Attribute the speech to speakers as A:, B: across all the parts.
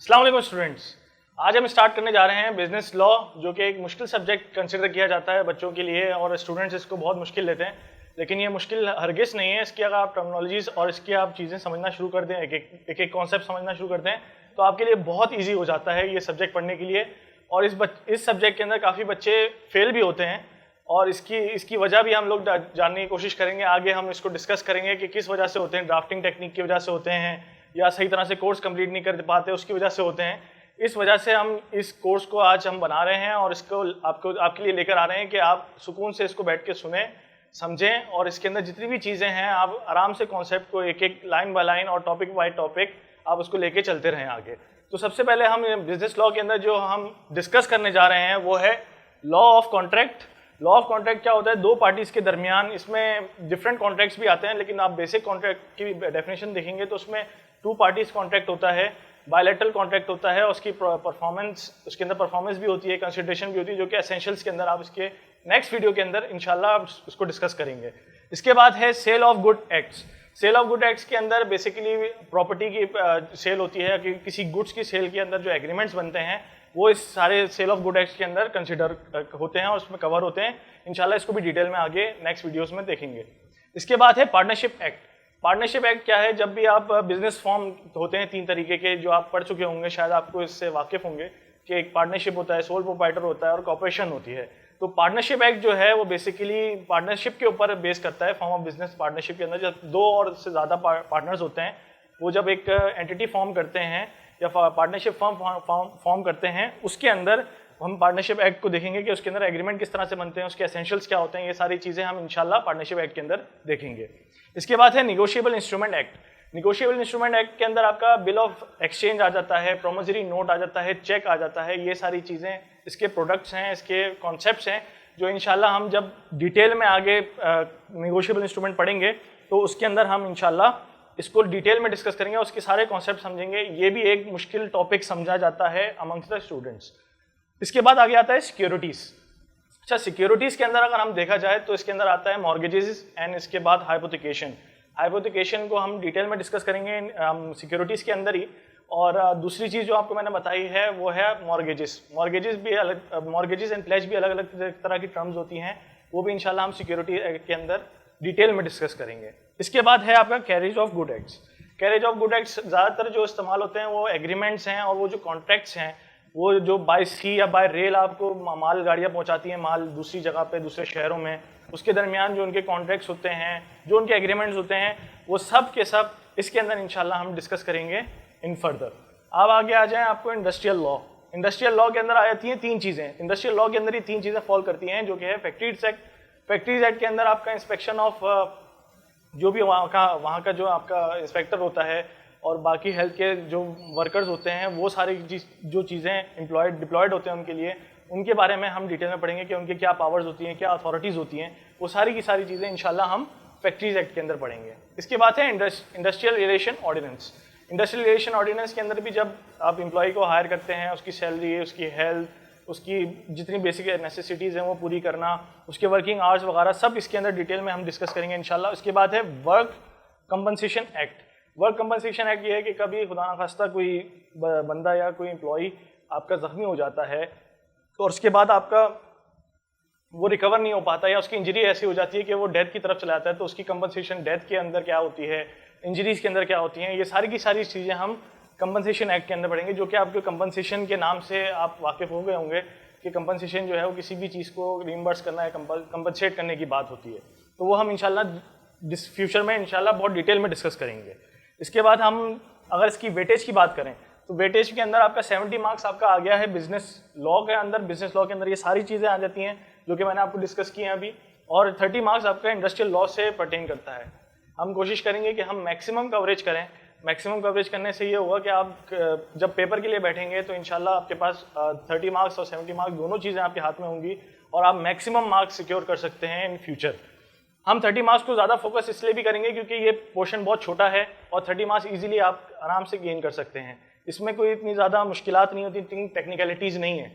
A: अस्सलाम वालेकुम स्टूडेंट्स। आज हम स्टार्ट करने जा रहे हैं बिजनेस लॉ, जो कि एक मुश्किल सब्जेक्ट कंसिडर किया जाता है बच्चों के लिए और स्टूडेंट्स इसको बहुत मुश्किल लेते हैं, लेकिन ये मुश्किल हरगिज़ नहीं है। इसकी अगर आप टर्मिनोलॉजीज और इसकी आप चीज़ें समझना शुरू कर दें, एक एक कॉन्सेप्ट समझना शुरू कर दें, तो आपके लिए बहुत ईजी हो जाता है ये सब्जेक्ट पढ़ने के लिए। और इस सब्जेक्ट के अंदर काफ़ी बच्चे फेल भी होते हैं और इसकी वजह भी हम लोग जानने की कोशिश करेंगे। आगे हम इसको डिस्कस करेंगे कि किस वजह से होते हैं। ड्राफ्टिंग टेक्निक की वजह से होते हैं या सही तरह से कोर्स कंप्लीट नहीं कर पाते उसकी वजह से होते हैं। इस वजह से हम इस कोर्स को आज हम बना रहे हैं और इसको आपके लिए लेकर आ रहे हैं कि आप सुकून से इसको बैठ के सुने, समझें और इसके अंदर जितनी भी चीज़ें हैं आप आराम से कॉन्सेप्ट को एक एक लाइन बाय लाइन और टॉपिक बाय टॉपिक आप उसको लेके चलते रहें आगे। तो सबसे पहले हम बिजनेस लॉ के अंदर जो हम डिस्कस करने जा रहे हैं वो है law of contract. Law of contract क्या होता है? दो पार्टीज के दरमियान, इसमें डिफरेंट कॉन्ट्रैक्ट्स भी आते हैं, लेकिन आप बेसिक कॉन्ट्रैक्ट की डेफिनेशन देखेंगे तो उसमें टू पार्टीज कॉन्ट्रैक्ट होता है, बायलैटरल कॉन्ट्रैक्ट होता है, उसकी परफॉर्मेंस, उसके अंदर परफॉर्मेंस भी होती है, कंसिडरेशन भी होती है, जो कि एसेंशियल्स के अंदर आप इसके नेक्स्ट वीडियो के अंदर इंशाल्लाह आप उसको डिस्कस करेंगे। इसके बाद है sale of good acts. Sale of good acts के अंदर बेसिकली प्रॉपर्टी की सेल होती है कि किसी गुड्स की सेल के अंदर जो एग्रीमेंट्स बनते हैं वो इस सारे सेल ऑफ गुड एक्ट्स के अंदर कंसिडर होते हैं और उसमें कवर होते हैं। इंशाल्लाह इसको भी डिटेल में आगे नेक्स्ट वीडियोस में देखेंगे। इसके बाद है पार्टनरशिप एक्ट। पार्टनरशिप एक्ट क्या है? जब भी आप बिजनेस फॉर्म होते हैं तीन तरीके के जो आप पढ़ चुके होंगे, शायद आपको इससे वाकिफ होंगे कि एक पार्टनरशिप होता है, सोल प्रोप्राइटर होता है और कॉर्पोरेशन होती है। तो पार्टनरशिप एक्ट जो है वो बेसिकली पार्टनरशिप के ऊपर बेस करता है। फॉर्म ऑफ बिजनेस पार्टनरशिप के अंदर जब दो और से ज़्यादा पार्टनर्स होते हैं वो जब एक एंटिटी फॉर्म करते हैं या पार्टनरशिप फॉर्म करते हैं, उसके अंदर हम पार्टनरशिप एक्ट को देखेंगे कि उसके अंदर एग्रीमेंट किस तरह से बनते हैं, उसके एसेंशियल्स क्या होते हैं। ये सारी चीज़ें हम इंशाल्लाह पार्टनरशिप एक्ट के अंदर देखेंगे। इसके बाद है negotiable instrument act. Negotiable instrument act के अंदर आपका बिल ऑफ एक्सचेंज आ जाता है, प्रोमिसरी नोट आ जाता है, चेक आ जाता है। ये सारी चीज़ें इसके प्रोडक्ट्स हैं, इसके कॉन्सेप्ट्स हैं जो इंशाल्लाह हम जब डिटेल में आगे निगोशिएबल इंस्ट्रूमेंट पढ़ेंगे तो उसके अंदर हम इंशाल्लाह इसको डिटेल में डिस्कस करेंगे, उसके सारे कॉन्सेप्ट समझेंगे। ये भी एक मुश्किल टॉपिक समझा जाता है अमंग्स द स्टूडेंट्स। इसके बाद आगे आता है सिक्योरिटीज़। अच्छा, सिक्योरिटीज़ के अंदर अगर हम देखा जाए तो इसके अंदर आता है मॉर्गेजेस एंड इसके बाद हाइपोथिकेशन। हाइपोथिकेशन को हम डिटेल में डिस्कस करेंगे सिक्योरिटीज़ के अंदर ही। और दूसरी चीज़ जो आपको मैंने बताई है वो है मॉर्गेजेस। मॉर्गेजेस एंड प्लेज भी अलग अलग तरह की टर्म्स होती हैं, वो भी इंशाल्लाह हम सिक्योरिटी के अंदर डिटेल में डिस्कस करेंगे। इसके बाद है आपका carriage of good acts. Carriage of good acts ज़्यादातर जो इस्तेमाल होते हैं वो एग्रीमेंट्स हैं और वो जो कॉन्ट्रैक्ट्स हैं वो जो बाय सी या बाय रेल आपको माल गाड़ियाँ पहुँचाती हैं माल दूसरी जगह पे, दूसरे शहरों में, उसके दरमियान जो उनके कॉन्ट्रैक्ट्स होते हैं, जो उनके एग्रीमेंट्स होते हैं, वो सब के सब इसके अंदर इंशाल्लाह हम डिस्कस करेंगे इन फर्दर। अब आगे आ जाएँ आपको इंडस्ट्रियल लॉ। इंडस्ट्रियल लॉ के अंदर आ जाती हैं तीन चीज़ें। इंडस्ट्रियल लॉ के अंदर ही तीन चीज़ें फॉल करती हैं, जो कि है फैक्ट्रीज एक्ट। फैक्ट्रीज एक्ट के अंदर आपका इंस्पेक्शन ऑफ जो भी वहाँ का जो आपका इंस्पेक्टर होता है और बाकी हेल्थ के जो वर्कर्स होते हैं, वो सारी जो चीज़ें डिप्लॉयड होते हैं उनके लिए, उनके बारे में हम डिटेल में पढ़ेंगे कि उनके क्या पावर्स होती हैं, क्या अथॉरिटीज़ होती हैं। वो सारी की सारी चीज़ें इंशाल्लाह हम फैक्ट्रीज एक्ट के अंदर पढ़ेंगे। इसके बाद है industrial relation ordinance. Industrial relation ordinance के अंदर भी जब आप एम्प्लॉय को हायर करते हैं, उसकी सैलरी, उसकी हेल्थ, उसकी जितनी बेसिक नेसेसिटीज़ हैं वो पूरी करना, उसके वर्किंग आवर्स वगैरह सब इसके अंदर डिटेल में हम डिस्कस करेंगे इंशाल्लाह। उसके बाद है work compensation act. Work compensation act ये है कि कभी खुदा न खास्ता कोई बंदा या कोई एम्प्लॉई आपका ज़ख्मी हो जाता है और उसके बाद आपका वो रिकवर नहीं हो पाता या उसकी इंजरी ऐसी हो जाती है कि वो डेथ की तरफ चला जाता है, तो उसकी कंपनसेशन डेथ के अंदर क्या होती है, इंजरीज़ के अंदर क्या होती हैं, ये सारी की सारी चीज़ें हम कंपनसेशन एक्ट के अंदर पढ़ेंगे। जो कि आपके कंपनसेशन के नाम से आप वाकिफ़ हो गए होंगे कि कंपनसेशन जो है वो किसी भी चीज़ को रिइंबर्स करना है, कंपनसेट करने की बात होती है। तो वो हम इंशाल्लाह फ्यूचर में इंशाल्लाह बहुत डिटेल में डिस्कस करेंगे। इसके बाद हम अगर इसकी वेटेज की बात करें तो वेटेज के अंदर आपका 70 मार्क्स आपका आ गया है बिजनेस लॉ के अंदर। बिजनेस लॉ के अंदर ये सारी चीज़ें आ जाती हैं जो कि मैंने आपको डिस्कस की हैं अभी, और 30 मार्क्स आपका इंडस्ट्रियल लॉ से पर्टेन करता है। हम कोशिश करेंगे कि हम मैक्सिमम कवरेज करें। मैक्सिमम कवरेज करने से ये होगा कि आप जब पेपर के लिए बैठेंगे तो इंशाल्लाह आपके पास 30 मार्क्स और 70 मार्क्स दोनों चीज़ें आपके हाथ में होंगी और आप मैक्सिमम मार्क्स सिक्योर कर सकते हैं इन फ्यूचर। हम 30 मार्क्स को ज़्यादा फोकस इसलिए भी करेंगे क्योंकि ये पोर्शन बहुत छोटा है और 30 मार्क्स इजीली आप आराम से गेन कर सकते हैं। इसमें कोई इतनी ज़्यादा मुश्किलात नहीं होती, इतनी टेक्निकलिटीज़ नहीं है।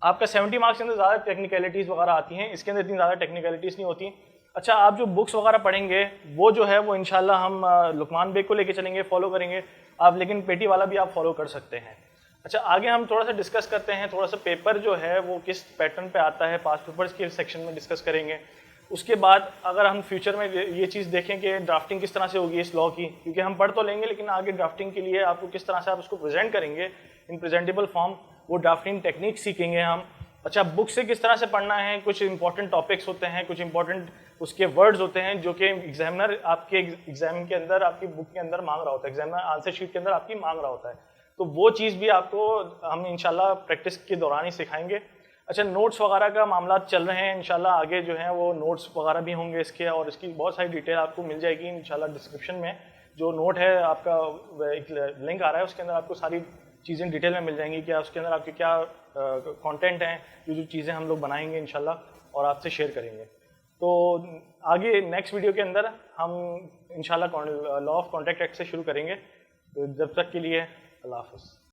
A: आपका 70 मार्क्स के अंदर ज़्यादा टेक्निकलिटीज़ वगैरह आती हैं, इसके अंदर इतनी ज़्यादा टेक्निकलिटीज़ नहीं होती। अच्छा, आप जो बुक्स वगैरह पढ़ेंगे वो जो है वो इंशाल्लाह हम लुकमान बेग को लेके चलेंगे, फॉलो करेंगे आप, लेकिन पेटी वाला भी आप फॉलो कर सकते हैं। अच्छा, आगे हम थोड़ा सा डिस्कस करते हैं, थोड़ा सा पेपर जो है वो किस पैटर्न पे आता है, पास्ट पेपर्स के सेक्शन में डिस्कस करेंगे। उसके बाद अगर हम फ्यूचर में ये चीज़ देखें कि ड्राफ्टिंग किस तरह से होगी इस लॉ की, क्योंकि हम पढ़ तो लेंगे लेकिन आगे ड्राफ्टिंग के लिए आपको किस तरह से आप उसको प्रेजेंट करेंगे इन प्रेजेंटेबल फॉर्म, वो ड्राफ्टिंग टेक्निक सीखेंगे हम। अच्छा, बुक से किस तरह से पढ़ना है, कुछ इंपॉर्टेंट टॉपिक्स होते हैं, कुछ इंपॉर्टेंट उसके वर्ड्स होते हैं जो कि एग्जामिनर आपके एग्जाम के अंदर आपकी बुक के अंदर मांग रहा होता है, एग्जामिनर आंसर शीट के अंदर आपकी मांग रहा होता है। तो वो चीज़ भी आपको हम इंशाल्लाह प्रैक्टिस के दौरान ही सिखाएंगे। अच्छा, नोट्स वगैरह का मामला चल रहे हैं, इंशाल्लाह आगे जो है वो नोट्स वगैरह भी होंगे इसके, और इसकी बहुत सारी डिटेल आपको मिल जाएगी इंशाल्लाह डिस्क्रिप्शन में। जो नोट है आपका एक लिंक आ रहा है, उसके अंदर आपको सारी चीज़ें डिटेल में मिल जाएंगी, क्या उसके अंदर आपके क्या कंटेंट हैं, जो चीज़ें हम लोग बनाएंगे इंशाल्लाह और आपसे शेयर करेंगे। तो आगे नेक्स्ट वीडियो के अंदर हम इंशाल्लाह लॉ ऑफ कॉन्ट्रैक्ट एक्ट से शुरू करेंगे। तो जब तक के लिए अल्लाह हाफ़िज़।